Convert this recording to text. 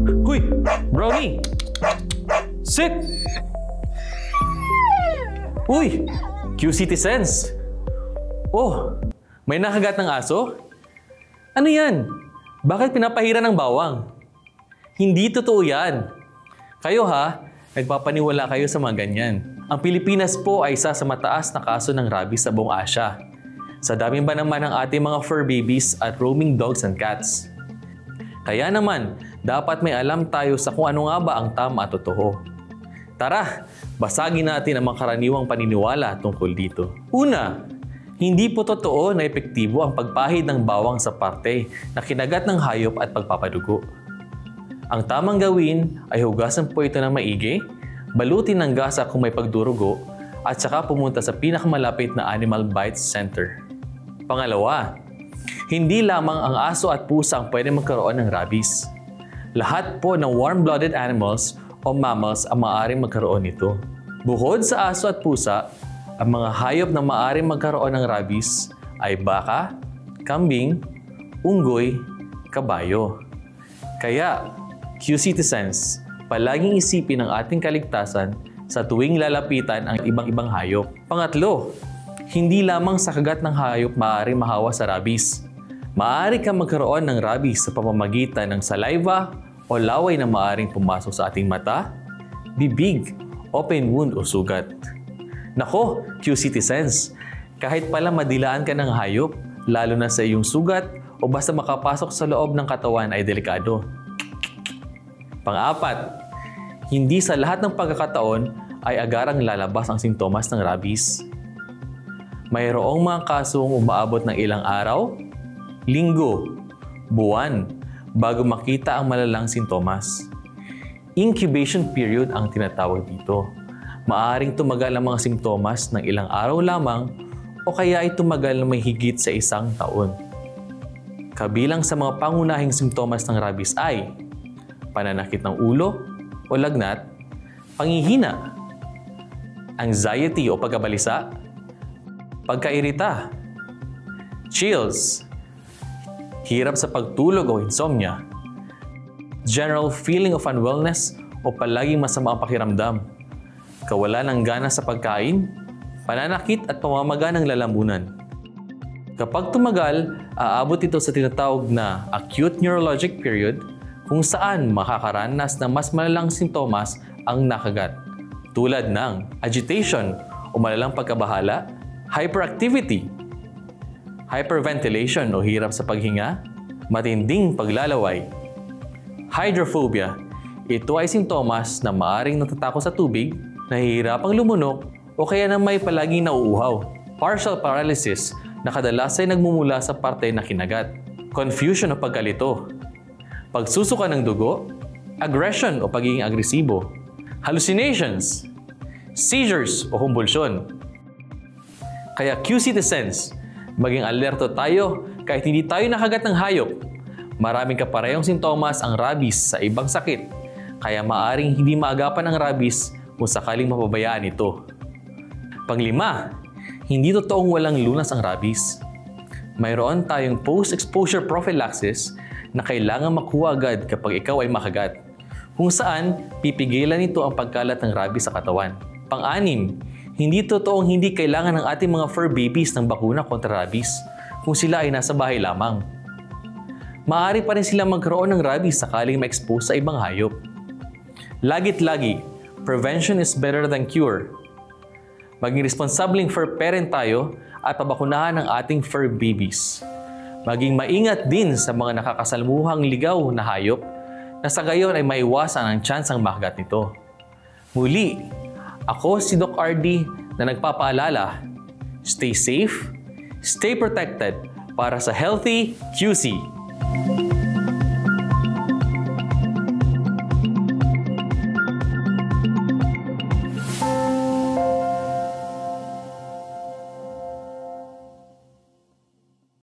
Huy! Brownie! Sit! Uy! Q-Citizens! Oh! May nakagat ng aso? Ano yan? Bakit pinapahira ng bawang? Hindi totoo yan. Kayo ha, nagpapaniwala kayo sa mga ganyan. Ang Pilipinas po ay isa sa mataas na kaso ng rabies sa buong Asya. Sa dami ba naman ng ating mga fur babies at roaming dogs and cats? Kaya naman, dapat may alam tayo sa kung ano nga ba ang tama at totoo. Tara, basagin natin ang mga karaniwang paniniwala tungkol dito. Una, hindi po totoo na epektibo ang pagpahid ng bawang sa parte na kinagat ng hayop at pagpapadugo. Ang tamang gawin ay hugasan po ito ng maigi, balutin ng gasa kung may pagdurugo, at saka pumunta sa pinakamalapit na Animal Bites Center. Pangalawa, hindi lamang ang aso at pusa ang pwede magkaroon ng rabies. Lahat po ng warm-blooded animals o mammals ang maaaring magkaroon nito. Bukod sa aso at pusa, ang mga hayop na maaaring magkaroon ng rabies ay baka, kambing, unggoy, kabayo. Kaya, Q-Citizens, palaging isipin ang ating kaligtasan sa tuwing lalapitan ang ibang-ibang hayop. Pangatlo, hindi lamang sa kagat ng hayop maaaring mahawa sa rabies. Maaari kang magkaroon ng rabies sa pamamagitan ng saliva o laway na maaaring pumasok sa ating mata, bibig, open wound o sugat. Nako, Q-Citizens, kahit pala madilaan ka ng hayop, lalo na sa iyong sugat o basta makapasok sa loob ng katawan ay delikado. Pang-apat, hindi sa lahat ng pagkakataon ay agarang lalabas ang sintomas ng rabies. Mayroong mga kasong umaabot ng ilang araw, linggo, buwan, bago makita ang malalang sintomas. Incubation period ang tinatawag dito. Maaaring tumagal ang mga simptomas ng ilang araw lamang o kaya ay tumagal na may higit sa 1 taon. Kabilang sa mga pangunahing simptomas ng rabies ay pananakit ng ulo o lagnat, panghihina, anxiety o pagkabalisa, pagkairita, chills, hirap sa pagtulog o insomnia, general feeling of unwellness o palaging masama ang pakiramdam, kawalan ng gana sa pagkain, pananakit at pamamaga ng lalamunan. Kapag tumagal, aabot ito sa tinatawag na acute neurologic period kung saan makakaranas ng mas malalang sintomas ang nakagat tulad ng agitation o malalang pagkabahala, hyperactivity, hyperventilation o hirap sa paghinga, matinding paglalaway, hydrophobia. Ito ay sintomas na maaring natatakot sa tubig, nahihirapang lumunok o kaya na may palaging nauuhaw. Partial paralysis na kadalas ay nagmumula sa parte na kinagat. Confusion o pagkalito. Pagsusuka ng dugo, aggression o pagiging agresibo. Hallucinations, seizures o kumbulsyon. Kaya Q-Citizens, maging alerto tayo kahit hindi tayo nakagat ng hayop. Maraming kaparehong sintomas ang rabies sa ibang sakit, kaya maaring hindi maagapan ang rabies kung sakaling mapabayaan ito. Panglima, hindi totoong walang lunas ang rabies. Mayroon tayong post-exposure prophylaxis na kailangan makuha agad kapag ikaw ay makagat, kung saan pipigilan nito ang pagkalat ng rabies sa katawan. Pang-anim, hindi totoong hindi kailangan ng ating mga fur babies ng bakuna kontra rabies kung sila ay nasa bahay lamang. Maaari pa rin silang magkaroon ng rabies sakaling ma-expose sa ibang hayop. Lagit-lagi, prevention is better than cure. Maging responsableng fur parent tayo at pabakunahan ang ating fur babies. Maging maingat din sa mga nakakasalmuhang ligaw na hayop na sa gayon ay maiwasan ang tsansang makagat nito. Muli, ako si Doc RD na nagpapaalala, stay safe, stay protected para sa Healthy QC.